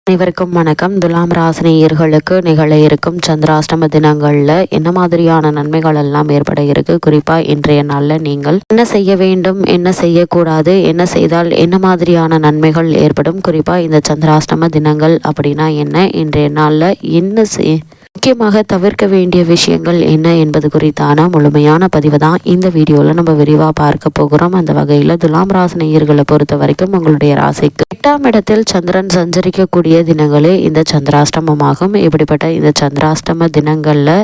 அனைவருக்கும் வணக்கம். துலாம் ராசினியர்களுக்கு நிகழ இருக்கும் சந்திராஷ்டம தினங்கள்ல என்ன மாதிரியான நன்மைகள் எல்லாம் ஏற்பட இருக்கு, குறிப்பா இன்றைய நாள்ல நீங்கள் என்ன செய்ய வேண்டும், என்ன செய்யக்கூடாது, என்ன செய்தால் என்ன மாதிரியான நன்மைகள் ஏற்படும், குறிப்பா இந்த சந்திராஷ்டம தினங்கள் அப்படின்னா என்ன, இன்றைய நாள்ல என்ன முக்கியமாக தவிர்க்க வேண்டிய விஷயங்கள் என்ன என்பது குறித்தான முழுமையான பதிவு தான் இந்த வீடியோவில் நம்ம விரிவாக பார்க்க போகிறோம். அந்த வகையில் துலாம் ராசி நேயர்களை பொறுத்த வரைக்கும் உங்களுடைய ராசிக்கு 8ஆம் இடத்தில் சந்திரன் சஞ்சரிக்கக்கூடிய தினங்களே இந்த சந்திராஷ்டமமாகும். இப்படிப்பட்ட இந்த சந்திராஷ்டம தினங்களில்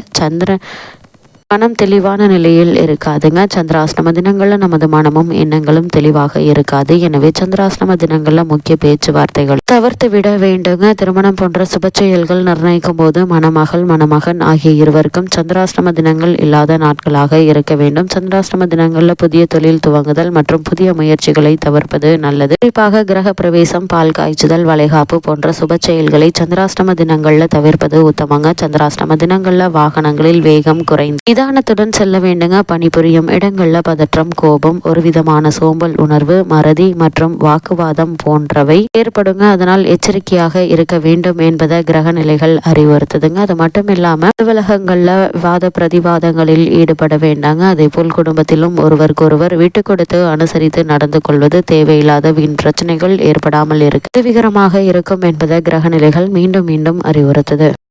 மனம் தெளிவான நிலையில் இருக்காதுங்க. சந்திராஷ்டம தினங்களில் நமது மனமும் எண்ணங்களும் தெளிவாக இருக்காது. எனவே சந்திராஷ்டம தினங்களில் முக்கிய பேச்சுவார்த்தைகள் தவிர்த்து விட வேண்டுங்க. திருமணம் போன்ற சுப செயல்கள் நிர்ணயிக்கும் போது மணமகன் ஆகிய இருவருக்கும் சந்திராஷ்டம தினங்கள் இல்லாத நாட்களாக இருக்க வேண்டும். சந்திராஷ்டம தினங்களில் புதிய தொழில் துவங்குதல் மற்றும் புதிய முயற்சிகளை தவிர்ப்பது நல்லது. குறிப்பாக கிரக பிரவேசம், பால் காய்ச்சுதல், வளைகாப்பு போன்ற சுப செயல்களை சந்திராஷ்டம தினங்களில் தவிர்ப்பது உத்தமங்க. சந்திராஷ்டம தினங்களில் வாகனங்களில் வேகம் குறைந்து நிதானத்துடன் செல்ல வேண்டுங்க. பணிபுரியும் இடங்கள்ல பதற்றம், கோபம், ஒரு விதமான சோம்பல் உணர்வு, மறதி மற்றும் வாக்குவாதம் போன்றவை ஏற்படுங்க. அதனால் எச்சரிக்கையாக இருக்க வேண்டும் என்பதை கிரக நிலைகள் அறிவுறுத்துதுங்க. அது மட்டும் இல்லாம அலுவலகங்கள்ல விவாத பிரதிவாதங்களில் ஈடுபட வேண்டாங்க. அதே போல் குடும்பத்திலும் ஒருவருக்கொருவர் விட்டு கொடுத்து அனுசரித்து நடந்து கொள்வது தேவையில்லாத வீண் பிரச்சனைகள் ஏற்படாமல் இருக்க உதவிகரமாக இருக்கும் என்பதை கிரக நிலைகள் மீண்டும் மீண்டும் அறிவுறுத்துது.